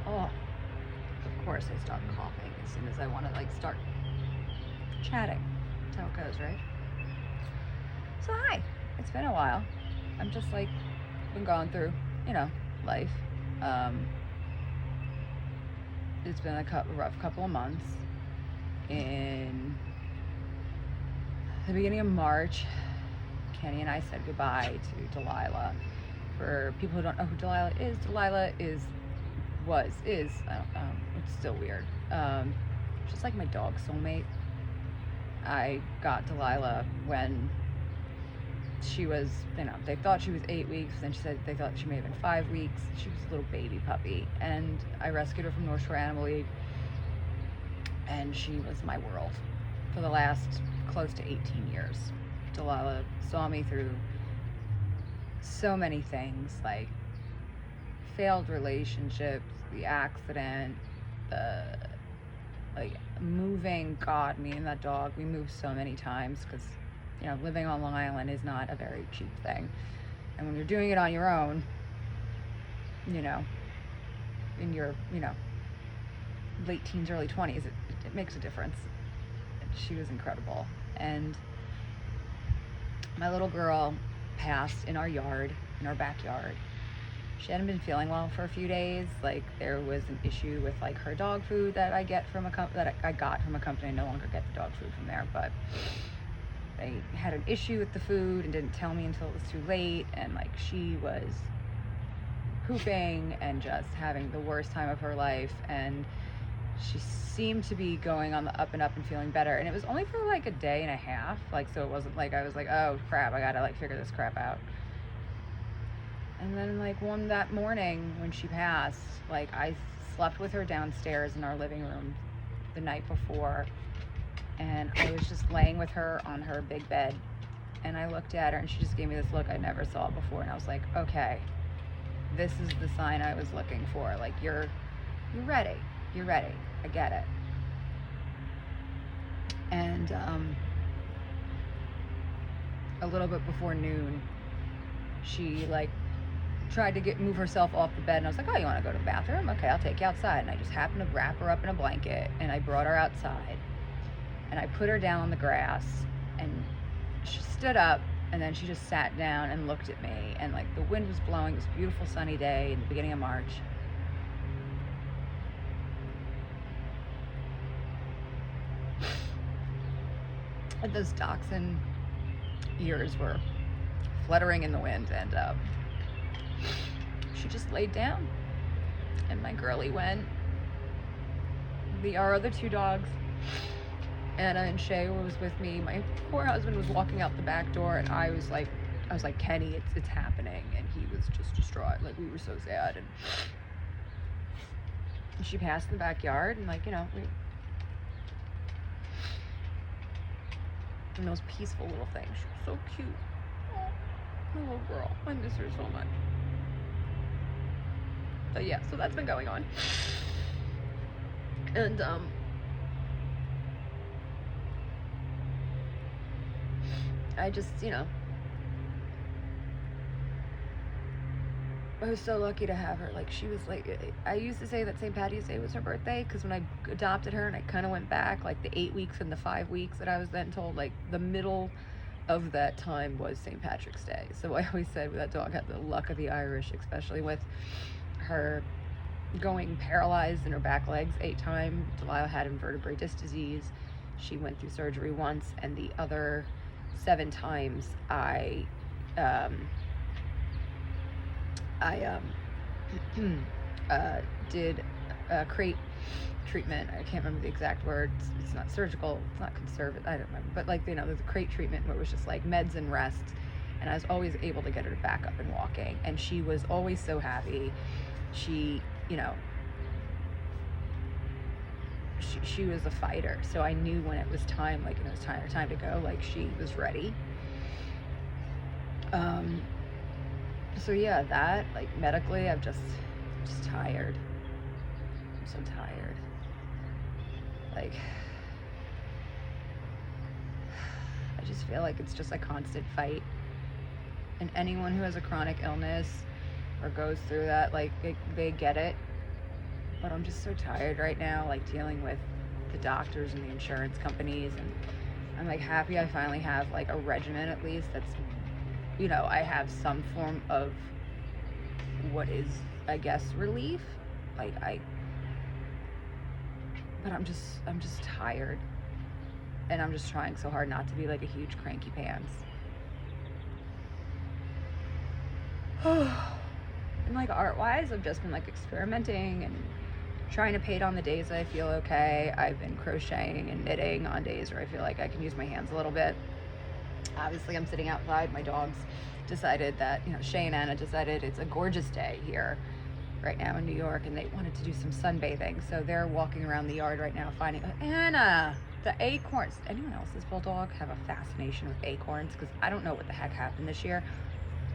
Oh, of course I start coughing as soon as I want to like start chatting. That's how it goes, right? So hi, it's been a while. I'm just like been going through, you know, life. Um, it's been a rough couple of months. In the beginning of March, Kenny and I said goodbye to Delilah. For people who don't know who Delilah is, I don't, it's still weird. Just like my dog soulmate. I got Delilah when she was, they thought she was 8 weeks. Then she said they thought she may have been 5 weeks. She was a little baby puppy. And I rescued her from North Shore Animal League. And she was my world for the last close to 18 years. Delilah saw me through so many things, like failed relationships, the accident, the like moving. God, me and that dog, we moved so many times because living on Long Island is not a very cheap thing, and when you're doing it on your own, in your late teens, early 20s, it makes a difference. She was incredible. And my little girl passed in our backyard. She hadn't been feeling well for a few days. Like, there was an issue with like her dog food that I got from a company. I no longer get the dog food from there, but they had an issue with the food and didn't tell me until it was too late. And like, she was pooping and just having the worst time of her life. And she seemed to be going on the up and up and feeling better. And it was only for like a day and a half. Like, so it wasn't like I was like, oh crap, I gotta like figure this crap out. And then like that morning when she passed, like I slept with her downstairs in our living room the night before. And I was just laying with her on her big bed. And I looked at her and she just gave me this look I never saw before. And I was like, okay, this is the sign I was looking for. Like, you're ready. You're ready. I get it. And a little bit before noon, she like tried to move herself off the bed, and I was like, oh, you want to go to the bathroom? Okay, I'll take you outside. And I just happened to wrap her up in a blanket, and I brought her outside, and I put her down on the grass, and she stood up, and then she just sat down and looked at me, and like the wind was blowing. It was a beautiful sunny day in the beginning of March. And those dachshund ears were fluttering in the wind, and she just laid down, and my girlie went. Our other two dogs, Anna and Shay, was with me. My poor husband was walking out the back door, and I was like, Kenny, it's happening. And he was just distraught. Like, we were so sad. And she passed in the backyard, and like, the most peaceful little thing. She was so cute. Oh, my little girl. I miss her so much. But yeah, so that's been going on. And I just, I was so lucky to have her. Like, she was like, I used to say that St. Patty's Day was her birthday, because when I adopted her and I kind of went back, like the 8 weeks and the 5 weeks that I was then told, like the middle of that time was St. Patrick's Day. So I always said that dog had the luck of the Irish, especially with her going paralyzed in her back legs 8 times. Delilah had invertebrate disc disease. She went through surgery once, and the other 7 times I did crate treatment. I can't remember the exact words. It's not surgical. It's not conservative. I don't remember. But like, there's a crate treatment where it was just like meds and rest. And I was always able to get her back up and walking. And she was always so happy. She, she was a fighter. So I knew when it was time, like, it was time to go, like, she was ready. So yeah, that, like, medically, I'm just tired. I'm so tired. Like, I just feel like it's just a constant fight. And anyone who has a chronic illness or goes through that, like, they get it. but I'm just so tired right now, like dealing with the doctors and the insurance companies, and I'm like happy I finally have like a regimen at least that's, you know, I have some form of what is, I guess, relief. Like but I'm just tired, and I'm just trying so hard not to be like a huge cranky pants. And like art-wise, I've just been like experimenting and trying to paint on the days that I feel okay. I've been crocheting and knitting on days where I feel like I can use my hands a little bit. Obviously, I'm sitting outside. My dogs decided that, you know, Shay and Anna decided it's a gorgeous day here right now in New York, and they wanted to do some sunbathing. So they're walking around the yard right now finding, Anna, the acorns. Anyone else's bulldog have a fascination with acorns? Because I don't know what the heck happened this year,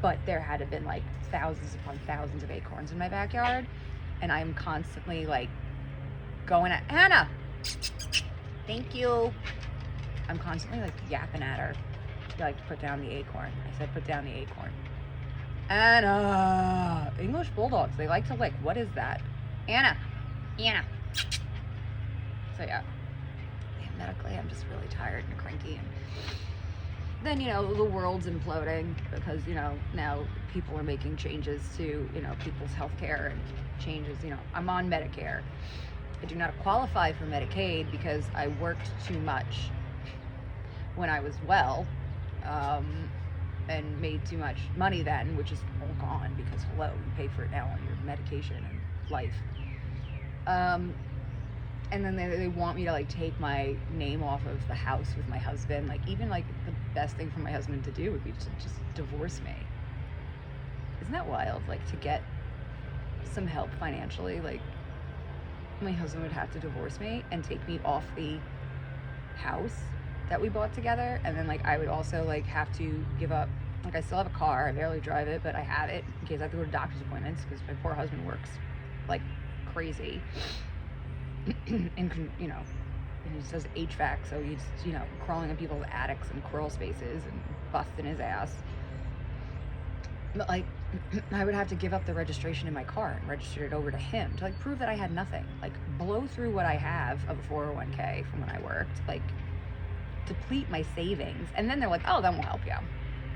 but there had to have been like thousands upon thousands of acorns in my backyard, and I'm constantly like going at Anna. Thank you. I'm constantly like yapping at her, like put down the acorn. I said put down the acorn. Anna. English bulldogs, they like to lick. What is that? Anna. So yeah, medically I'm just really tired and cranky, and then, you know, the world's imploding because, you know, now people are making changes to, you know, people's health care and changes. You know, I'm on Medicare. I do not qualify for Medicaid because I worked too much when I was well, and made too much money then, which is all gone because, hello, you pay for it now on your medication and life. And then they want me to like take my name off of the house with my husband. Like, even like the best thing for my husband to do would be to just divorce me. Isn't that wild? Like, to get some help financially, like my husband would have to divorce me and take me off the house that we bought together, and then like I would also like have to give up, like I still have a car, I barely drive it, but I have it in case I have to go to doctor's appointments because my poor husband works like crazy. And, you know, and he does HVAC, so he's, you know, crawling in people's attics and crawl spaces and busting his ass. But like I would have to give up the registration in my car and register it over to him to like prove that I had nothing, like blow through what I have of a 401k from when I worked, like deplete my savings, and then they're like, oh, then we'll help you,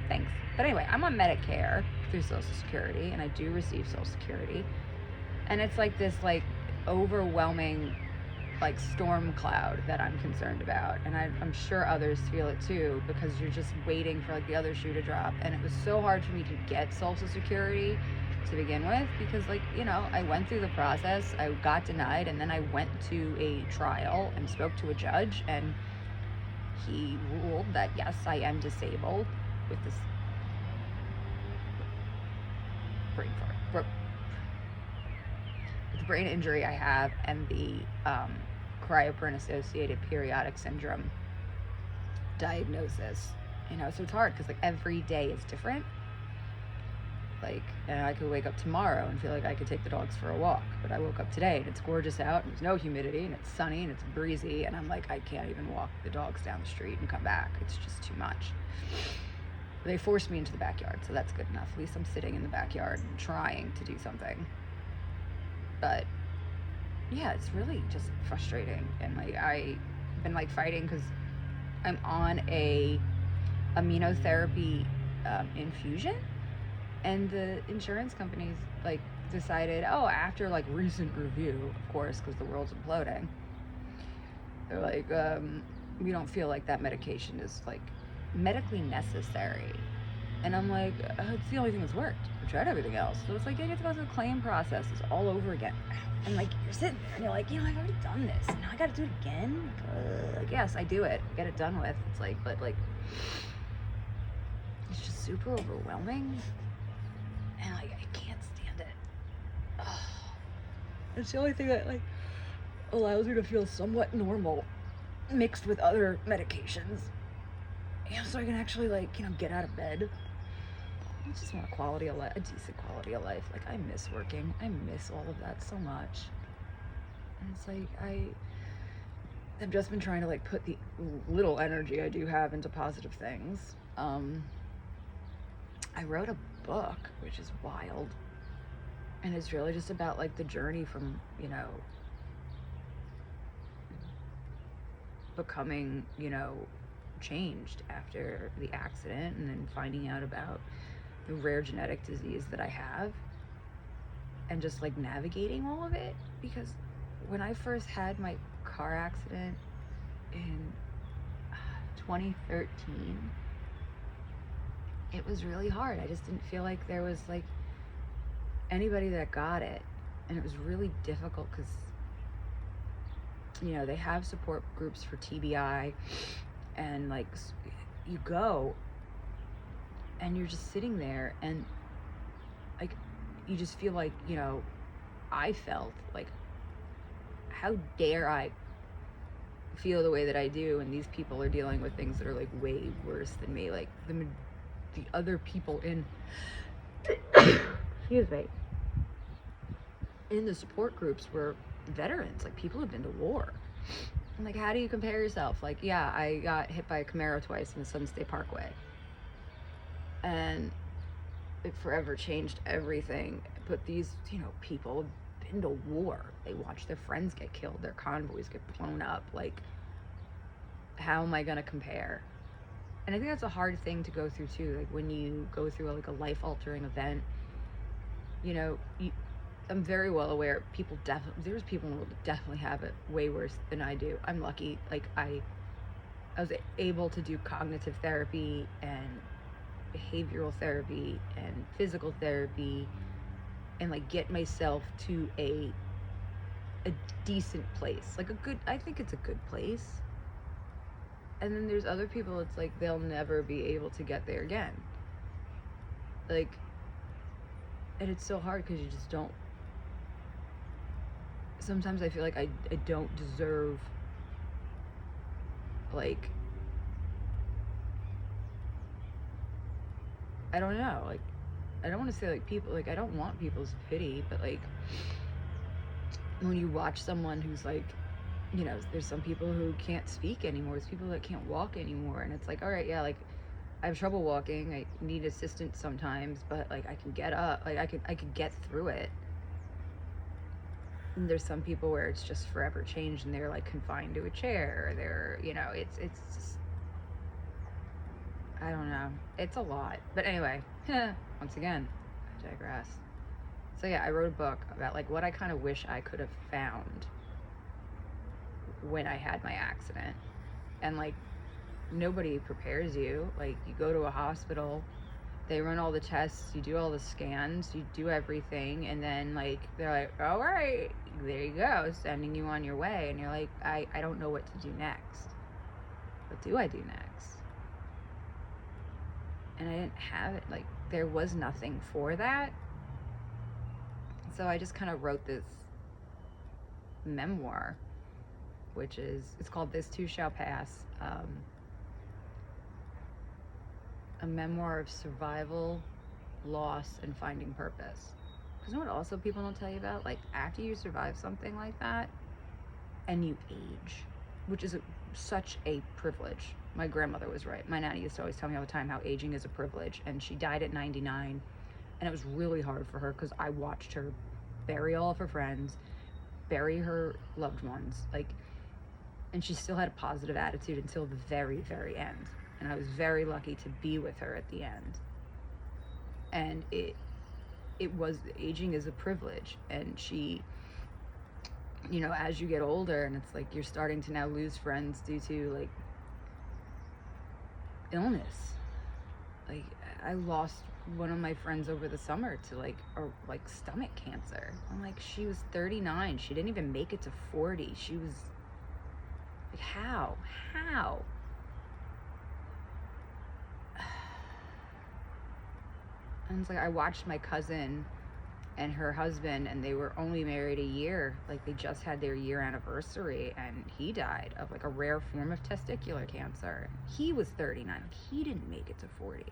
thanks. But anyway, I'm on Medicare through Social Security, and I do receive Social Security, and it's like this like overwhelming like storm cloud that I'm concerned about, and I'm sure others feel it too, because you're just waiting for like the other shoe to drop. And it was so hard for me to get Social Security to begin with because, like, you know, I went through the process, I got denied, and then I went to a trial and spoke to a judge, and he ruled that yes, I am disabled with this brain injury I have, and the cryopyrin-associated periodic syndrome diagnosis. You know, so it's hard because like every day is different. Like, and I could wake up tomorrow and feel like I could take the dogs for a walk, but I woke up today and it's gorgeous out and there's no humidity and it's sunny and it's breezy, and I'm like, I can't even walk the dogs down the street and come back. It's just too much. They forced me into the backyard, so that's good enough. At least I'm sitting in the backyard and trying to do something. But yeah, it's really just frustrating. And like I've been like fighting because I'm on a immunotherapy infusion, and the insurance companies like decided, oh, after like recent review, of course, because the world's imploding, they're like, we don't feel like that medication is like medically necessary. And I'm like, it's the only thing that's worked. We tried everything else. So it's like, you get to go through the claim process all over again. And like, you're sitting there and you're like, you know, I've already done this. Now I gotta do it again? Like, yes, I do it. Get it done with. It's like, but like, it's just super overwhelming. And like, I can't stand it. Ugh. It's the only thing that like allows me to feel somewhat normal, mixed with other medications. You know, so I can actually like, you know, get out of bed. I just want a quality of life, a decent quality of life. Like, I miss working. I miss all of that so much. And it's like, I've just been trying to like put the little energy I do have into positive things. I wrote a book, which is wild. And it's really just about like the journey from, you know, becoming, you know, changed after the accident, and then finding out about the rare genetic disease that I have, and just like navigating all of it. Because when I first had my car accident in 2013, it was really hard. I just didn't feel like there was like anybody that got it, and it was really difficult because, you know, they have support groups for TBI, and like you go and you're just sitting there, and like you just feel like, you know, I felt like, how dare I feel the way that I do, and these people are dealing with things that are like way worse than me. Like the other people in excuse me, in the support groups were veterans, like people who've been to war. I'm like, how do you compare yourself? Like, yeah, I got hit by a Camaro twice in the Sun State Parkway, and it forever changed everything. But these, you know, people have been to war. They watch their friends get killed, their convoys get blown up. Like, how am I gonna compare? And I think that's a hard thing to go through too. Like when you go through like a life-altering event, you know, I'm very well aware there's people in the world that definitely have it way worse than I do. I'm lucky. Like I was able to do cognitive therapy and behavioral therapy and physical therapy, and like get myself to a decent place. Like I think it's a good place. And then there's other people, it's like they'll never be able to get there again. Like, and it's so hard because you just don't. Sometimes I feel like I don't deserve, like, I don't know, like, I don't want to say like people, like I don't want people's pity, but like when you watch someone who's like, you know, there's some people who can't speak anymore, there's people that can't walk anymore, and it's like, all right, yeah, like I have trouble walking, I need assistance sometimes, but like I can get up, like I could get through it. And there's some people where it's just forever changed, and they're like confined to a chair, or they're, you know, it's just, I don't know, it's a lot. But anyway, once again, I digress. So yeah, I wrote a book about like what I kind of wish I could have found when I had my accident. And like nobody prepares you. Like you go to a hospital, they run all the tests, you do all the scans, you do everything, and then like they're like, all right, there you go, sending you on your way. And you're like, I don't know what to do next. What do I do next? And I didn't have it. Like there was nothing for that. So I just kind of wrote this memoir, which is, it's called This Too Shall Pass. A memoir of survival, loss, and finding purpose. Because you know what also people don't tell you about? Like after you survive something like that and you age, which is such a privilege. My grandmother was right. My nanny used to always tell me all the time how aging is a privilege, and she died at 99, and it was really hard for her because I watched her bury all of her friends, bury her loved ones, like, and she still had a positive attitude until the very, very end. And I was very lucky to be with her at the end. And it was, aging is a privilege. And she, you know, as you get older, and it's like you're starting to now lose friends due to like illness. Like I lost one of my friends over the summer to like stomach cancer. I'm like, she was 39. She didn't even make it to 40. She was like, how? And it's like I watched my cousin and her husband, and they were only married a year. Like they just had their year anniversary, and he died of like a rare form of testicular cancer. He was 39. Like, he didn't make it to 40.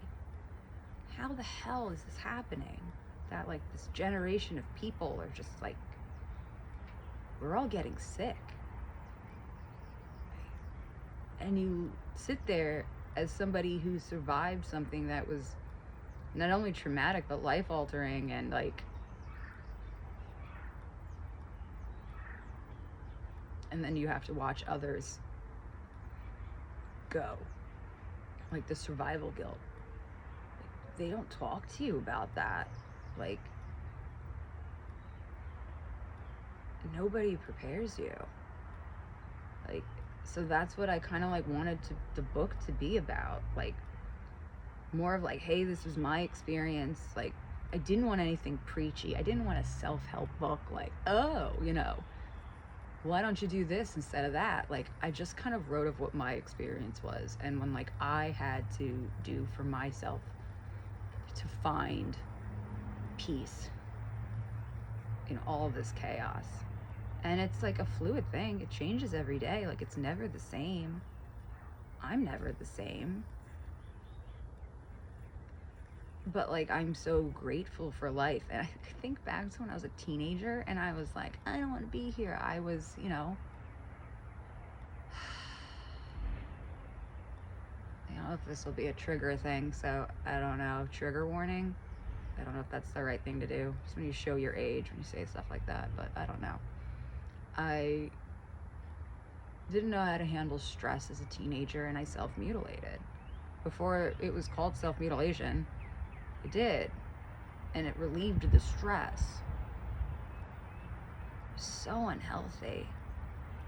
How the hell is this happening? That like this generation of people are just like, we're all getting sick. And you sit there as somebody who survived something that was not only traumatic but life-altering, and like and then you have to watch others go, like the survival guilt. Like, they don't talk to you about that. Like, nobody prepares you. Like, so that's what I kind of like wanted the book to be about. Like, more of like, hey, this was my experience. Like, I didn't want anything preachy. I didn't want a self-help book like, oh, why don't you do this instead of that? Like, I just kind of wrote of what my experience was, and when like I had to do for myself to find peace in all of this chaos. And it's like a fluid thing. It changes every day. Like, it's never the same. I'm never the same. But like, I'm so grateful for life. And I think back to when I was a teenager and I was like, I don't want to be here. I was, I don't know if this will be a trigger thing, so I don't know. Trigger warning. I don't know if that's the right thing to do. It's when you show your age when you say stuff like that, but I don't know. I didn't know how to handle stress as a teenager, and I self-mutilated. Before it was called self-mutilation, I did, and it relieved the stress. So unhealthy.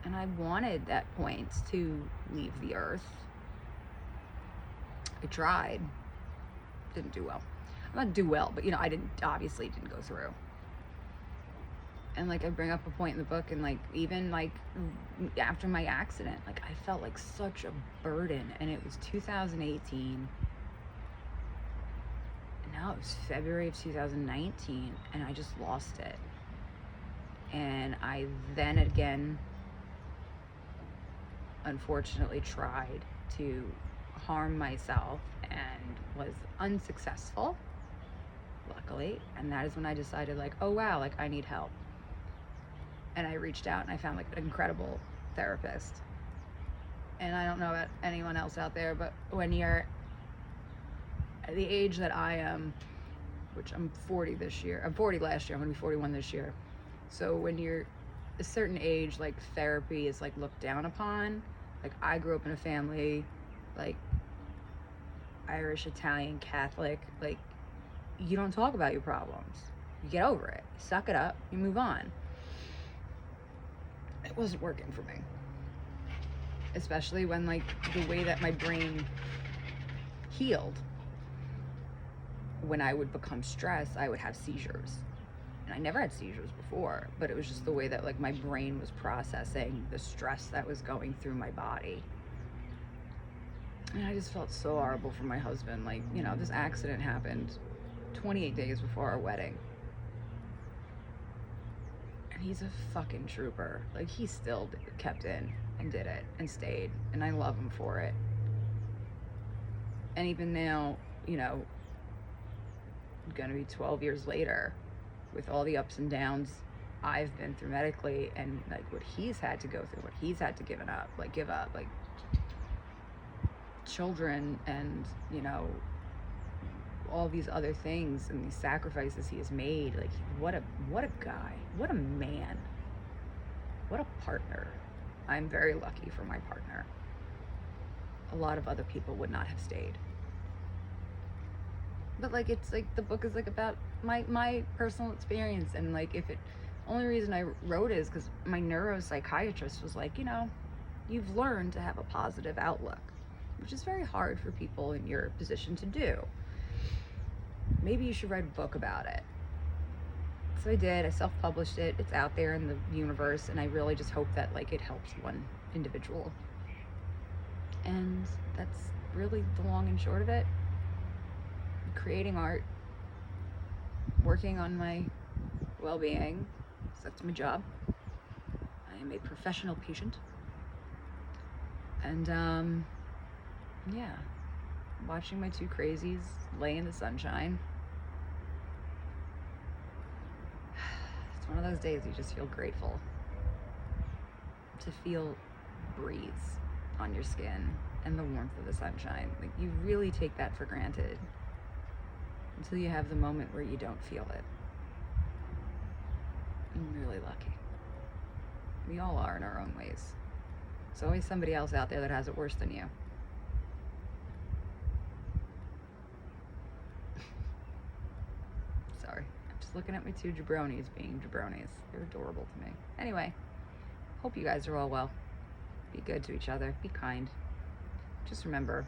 And I wanted at points to leave the earth. I tried. Didn't do well. Not do well, but I obviously didn't go through. And like, I bring up a point in the book, and like, even like after my accident, like, I felt like such a burden, and it was 2018. No, it was February of 2019, and I just lost it. And I then again, unfortunately, tried to harm myself and was unsuccessful, luckily. And that is when I decided, like, oh wow, like, I need help. And I reached out, and I found like an incredible therapist. And I don't know about anyone else out there, but when you're at the age that I am, which I'm 40 this year, I'm 40 last year, I'm gonna be 41 this year. So when you're a certain age, like, therapy is like looked down upon. Like, I grew up in a family, like, Irish, Italian, Catholic. Like, you don't talk about your problems. You get over it. You suck it up. You move on. It wasn't working for me. Especially when, like, the way that my brain healed, when I would become stressed, I would have seizures. And I never had seizures before, but it was just the way that, like, my brain was processing the stress that was going through my body. And I just felt so horrible for my husband. Like, this accident happened 28 days before our wedding. And he's a fucking trooper. Like, he still kept in and did it and stayed. And I love him for it. And even now, gonna be 12 years later, with all the ups and downs I've been through medically, and like what he's had to go through, what he's had to give up, like children, and all these other things and these sacrifices he has made. Like, what a guy, what a man, what a partner. I'm very lucky for my partner. A lot of other people would not have stayed. But like, it's like, the book is like about my personal experience, and like, only reason I wrote it is because my neuropsychiatrist was like, you've learned to have a positive outlook, which is very hard for people in your position to do. Maybe you should write a book about it. So I did. I self-published it. It's out there in the universe, and I really just hope that, like, it helps one individual. And that's really the long and short of it. Creating art, working on my well-being, so that's my job. I am a professional patient. And yeah, watching my two crazies lay in the sunshine. It's one of those days you just feel grateful to feel breeze on your skin and the warmth of the sunshine. Like, you really take that for granted until you have the moment where you don't feel it. I'm really lucky. We all are in our own ways. There's always somebody else out there that has it worse than you. Sorry. I'm just looking at my two jabronis being jabronis. They're adorable to me. Anyway, hope you guys are all well. Be good to each other. Be kind. Just remember,